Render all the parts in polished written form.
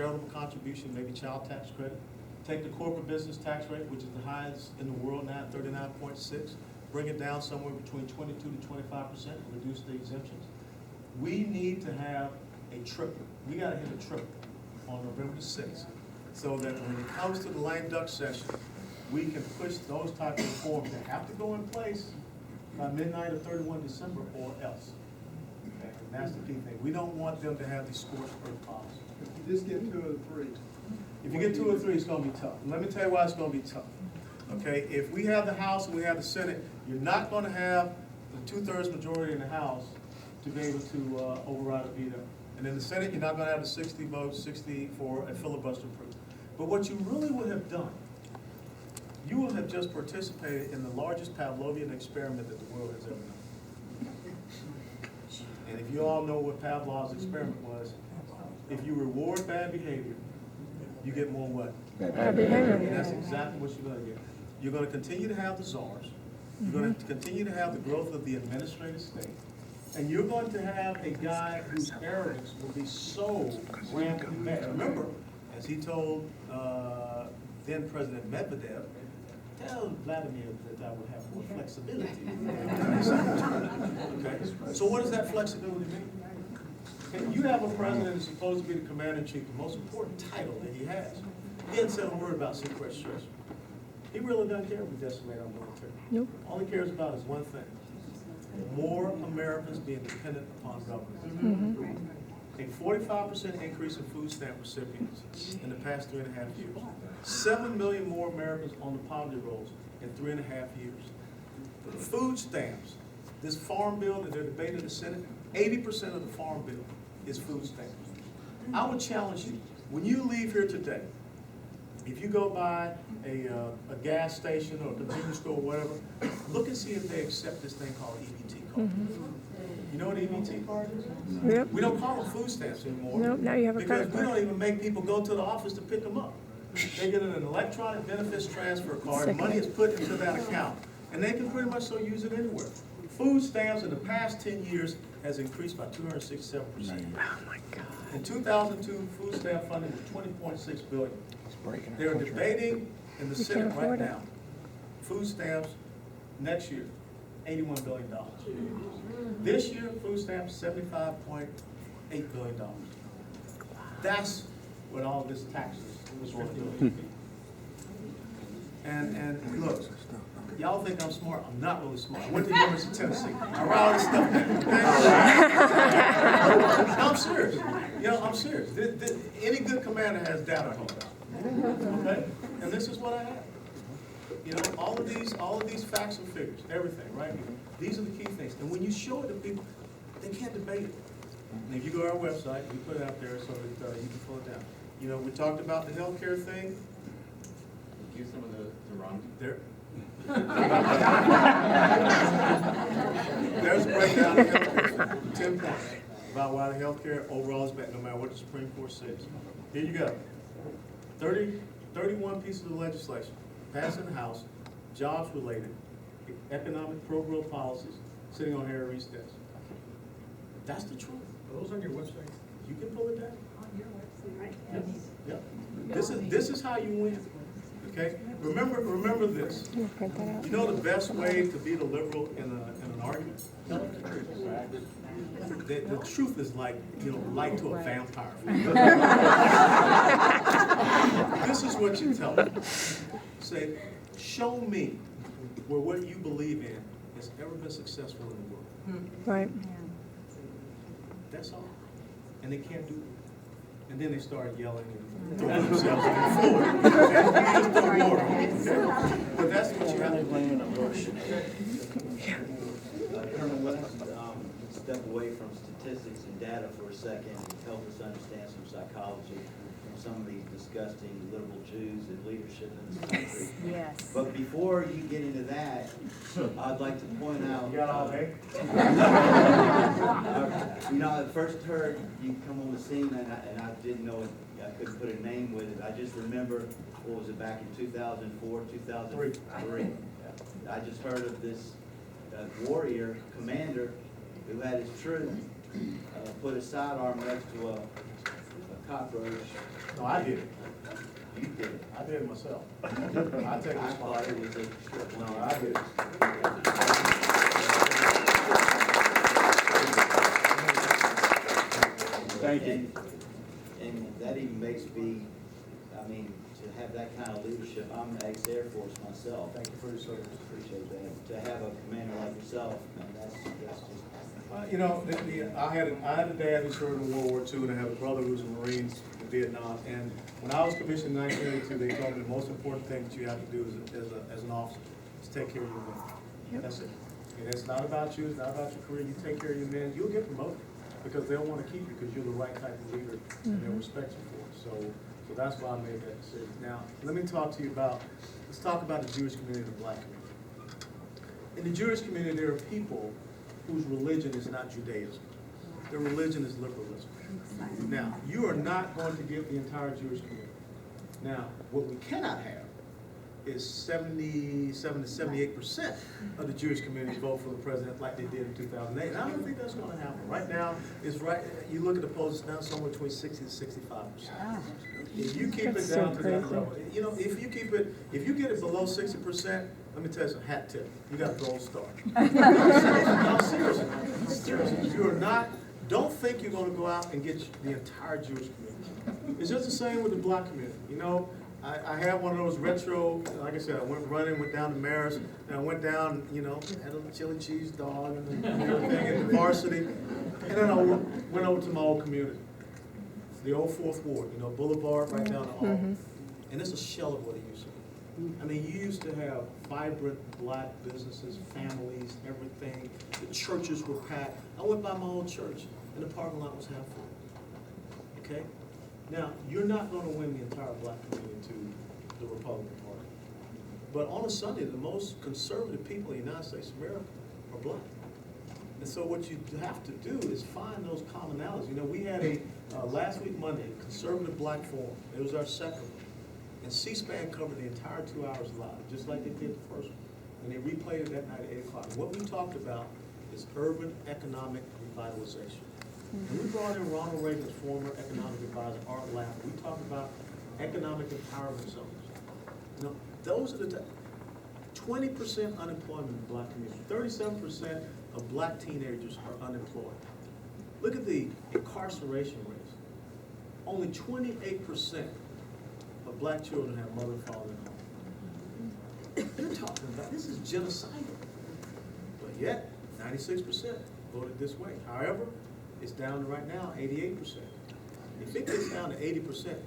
charitable contribution, maybe child tax credit. Take the corporate business tax rate, which is the highest in the world now, 39.6, bring it down somewhere between 22 to 25%, reduce the exemptions. We need to have a triple. We gotta hit a triple on November the 6th, so that when it comes to the lame duck session, we can push those type of reforms that have to go in place by midnight of 31 December or else. Okay? And that's the key thing. We don't want them to have these scorched earth policies. If you just get 2 or 3. If you get 2 or 3, it's gonna be tough. And let me tell you why it's gonna be tough. Okay, if we have the House and we have the Senate, you're not gonna have the 2/3 majority in the House to be able to override a veto. And in the Senate, you're not gonna have the 60 votes, 60 for a filibuster proof. But what you really would have done, you would have just participated in the largest Pavlovian experiment that the world has ever done. And if you all know what Pavlov's experiment was, if you reward bad behavior, you get more what? Bad behavior. And that's exactly what you're gonna get. You're gonna continue to have the czars. You're gonna continue to have the growth of the administrative state. And you're going to have a guy whose arrogance will be so rampant and bad. Remember, as he told then President Medvedev, tell Vladimir that I will have more flexibility. Okay? So what does that flexibility mean? Okay, you have a president who's supposed to be the commander-in-chief, the most important title that he has. He hasn't said a word about sequestration. He really doesn't care if we decimate our military. Nope. All he cares about is one thing: more Americans being dependent upon government. A 45% increase in food stamp recipients in the past 3.5 years. 7 million more Americans on the poverty rolls in 3.5 years. Food stamps, this farm bill that they're debating in the Senate, 80% of the farm bill is food stamps. I would challenge you, when you leave here today, if you go by a gas station or a convenience store or whatever, look and see if they accept this thing called EBT card. You know what an EBT card is? Yep. We don't call them food stamps anymore. Nope, now you have a Because credit we don't card. even make people go to the office to pick them up. They get an electronic benefits transfer card, money is put into that account, and they can pretty much so use it anywhere. Food stamps in the past 10 years has increased by 267%. Oh my God. In 2002, food stamp funding was $20.6 billion. breaking our They're culture. debating in the We Senate can't right afford it. now, food stamps next year, $81 billion. This year, food stamps, $75.8 billion. That's what all this tax is going to do. And look, y'all think I'm smart. I'm not really smart. I went to the University of Tennessee. I write all this stuff down. Okay? No, I'm serious. You know, I'm serious. Any good commander has data on it. Okay? And this is what I have. You know, all of these facts and figures, everything, right? These are the key things. And when you show it to people, they can't debate it. And if you go to our website, we put it out there so that you can pull it down. You know, we talked about the healthcare thing. Give some of the wrong. There. There's a breakdown of healthcare, 10 points about why the healthcare overall is bad, no matter what the Supreme Court says. Here you go. 31 pieces of legislation passed in the House, jobs related, economic pro-growth policies, sitting on Harry Reid's desk. That's the truth. Are those on your website? You can pull it down. On your website, right? Yep. This is how you win. Okay? Remember this. Can you print that out? You know the best way to beat a liberal in an argument? Tell them the truth. The truth is like, you know, light to a vampire. This is what you tell them. Say, show me where what you believe in has ever been successful in the world. Right. That's all. And they can't do it. And then they start yelling and throwing themselves on the floor. And you just throw water on them, okay? But that's what you have to do. Colonel West, step away from statistics and data for a second and help us understand some psychology from some of these disgusting liberal Jews in leadership in this country. Yes. But before you get into that, I'd like to point out. You got all day? You know, I first heard you come on the scene, and I didn't know it. I couldn't put a name with it. I just remember, what was it, back in 2004, 2003? I just heard of this warrior commander who had his troops put a sidearm next to a cockroach. No, I did it. You did it. I did it myself. I take I thought it responsibility. was a strip. No, I did it. Thank you. And that even makes me, I mean, to have that kind of leadership, I'm an ex-Air Force myself. Thank you for your service. Appreciate that. To have a commander like yourself, man, that's just, You know, I had a dad who served in World War II, and I have a brother who was a Marine in Vietnam. And when I was commissioned in 1982, they told me the most important thing that you have to do as an officer is take care of your men. Yep. That's it. And it's not about you, it's not about your career. You take care of your men, you'll get promoted because they'll want to keep you because you're the right type of leader and they'll respect you for it. So that's why I made that decision. Now, let me talk to you about, let's talk about the Jewish community and the black community. In the Jewish community, there are people whose religion is not Judaism. Their religion is liberalism. Now, you are not going to get the entire Jewish community. Now, what we cannot have is 77 to 78% of the Jewish community vote for the president like they did in 2008. And I don't think that's going to happen. Right now, you look at the polls, it's now somewhere between 60 to 65%. If you keep That's it down so to that crazy. level, you know, if you get it below 60%, let me tell you some hat tip. You got a gold star. No, seriously. You are not, don't think you're gonna go out and get the entire Jewish community. It's just the same with the black community. You know, I had one of those retro, like I said, I went down to Marist, and I went down, you know, had a chili cheese dog and everything at the varsity. And then I went over to my old community, the old 4th Ward, you know, Boulevard right down the hall. And it's a shell of what it used to be. I mean, you used to have vibrant black businesses, families, everything. The churches were packed. I went by my old church, and the parking lot was half full. Okay? Now, you're not going to win the entire black community to the Republican Party. But on a Sunday, the most conservative people in the United States of America are black. And so what you have to do is find those commonalities. You know, we had last week Monday, conservative black forum. It was our second one. And C-SPAN covered the entire 2 hours live, just like they did the first one. And they replayed it that night at 8 o'clock. And what we talked about is urban economic revitalization. And we brought in Ronald Reagan's former economic advisor, Art Laffer. We talked about economic empowerment zones. You know, those are the 20% unemployment in the black community. 37% of black teenagers are unemployed. Look at the incarceration rates. Only 28% of black children have mother and father at home. They're talking about, this is genocidal. But yet, 96% voted this way. However, it's down to right now 88%. If it gets down to 80%,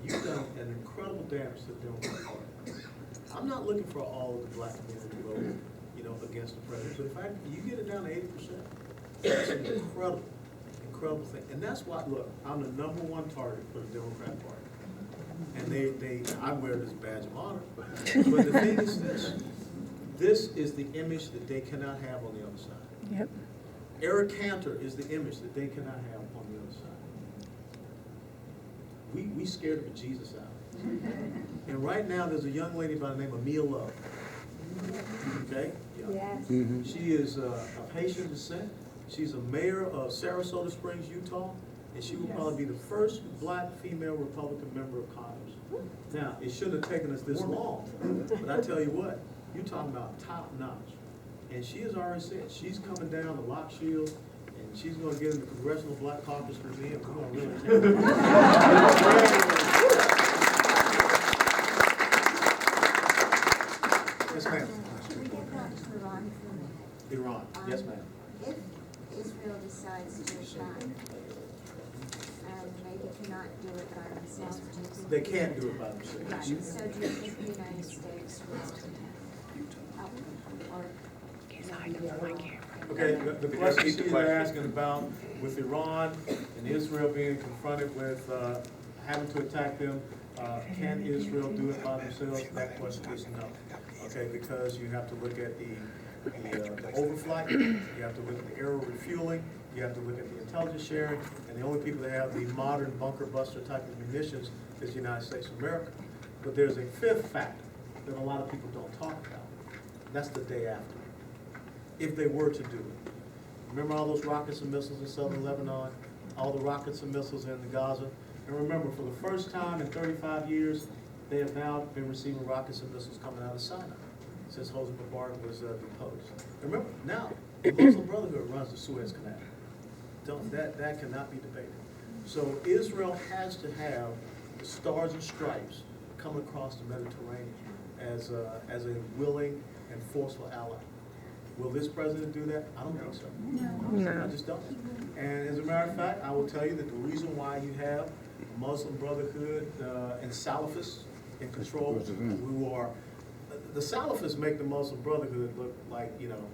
you've done an incredible damage to the Democratic Party. I'm not looking for all of the black community to vote, you know, against the president. But in fact, you get it down to 80%, that's an incredible thing. And that's why, look, I'm the #1 target for the Democratic Party. And I wear this badge of honor. But the thing is this is the image that they cannot have on the other side. Yep. Eric Cantor is the image that they cannot have on the other side. We scared the Jesus out. And right now, there's a young lady by the name of Mia Love. Okay? Yes. She is of Haitian descent. She's a mayor of Sarasota Springs, Utah. And she will probably be the first black female Republican member of Congress. Now, it shouldn't have taken us this long, but I tell you what, you're talking about top notch. And she has already said she's coming down to Lock Shield, and she's going to get in the Congressional Black Caucus with me, and we're going to really take it. Yes, ma'am. Can we get back to Iran for a minute? Iran. Yes, ma'am. If Israel decides to attack and maybe cannot do it by themselves, do you think They can't do it by themselves. Right, so do you think the United States will help or? Okay, the question she's asking about with Iran and Israel being confronted with having to attack them, can Israel do it by themselves? That question is no. Okay, because you have to look at the overflight, you have to look at the aerial refueling, you have to look at the intelligence sharing, and the only people that have the modern bunker buster type of munitions is the United States of America. But there's a fifth factor that a lot of people don't talk about. That's the day after, if they were to do it. Remember all those rockets and missiles in southern Lebanon, all the rockets and missiles in Gaza? And remember, for the first time in 35 years, they have now been receiving rockets and missiles coming out of Sinai since Hosni Mubarak was deposed. And remember, now, the Muslim Brotherhood runs the Suez Canal. That cannot be debated. So Israel has to have the stars and stripes coming across the Mediterranean as a willing and forceful ally. Will this president do that? I don't think so. No. I just don't. And as a matter of fact, I will tell you that the reason why you have Muslim Brotherhood and Salafists in control, who are, the Salafists make the Muslim Brotherhood look like, you know,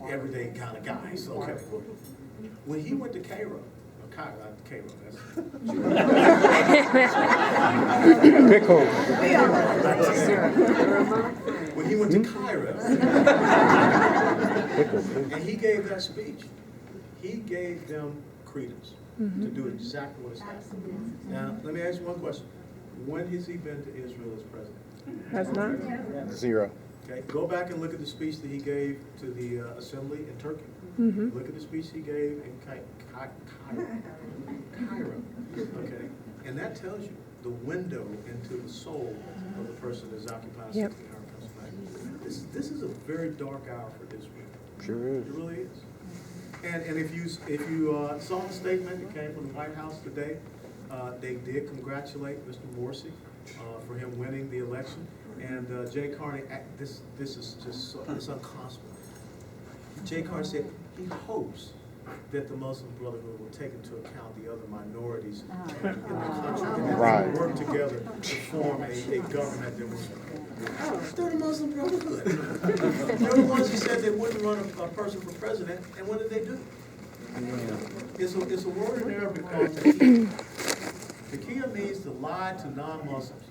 everyday kind of guys, okay? When he went to Cairo, not Cairo, when he went to Cairo, and he gave that speech, he gave them credence to do exactly what is happening. Now, let me ask you one question. When has he been to Israel as president? Has not. 0. Okay, go back and look at the speech that he gave to the assembly in Turkey. Look at the speech he gave in Cairo. Okay, and that tells you the window into the soul of the that is occupying 1600 Pennsylvania. This is a very dark hour for Israel. Sure is. It really is. And if you saw the statement that came from the White House today, they did congratulate Mr. Morsi for him winning the election. And Jay Carney, this is just so, it's unconscionable. Jay Carney said he hopes that the Muslim Brotherhood will take into account the other minorities in the country and that they will work together to form a government that will. They're the Muslim Brotherhood. They're the ones who said they wouldn't run a person for president, and what did they do? It's a word in Arabic called taqiyya. Taqiyya means to lie to non-Muslims.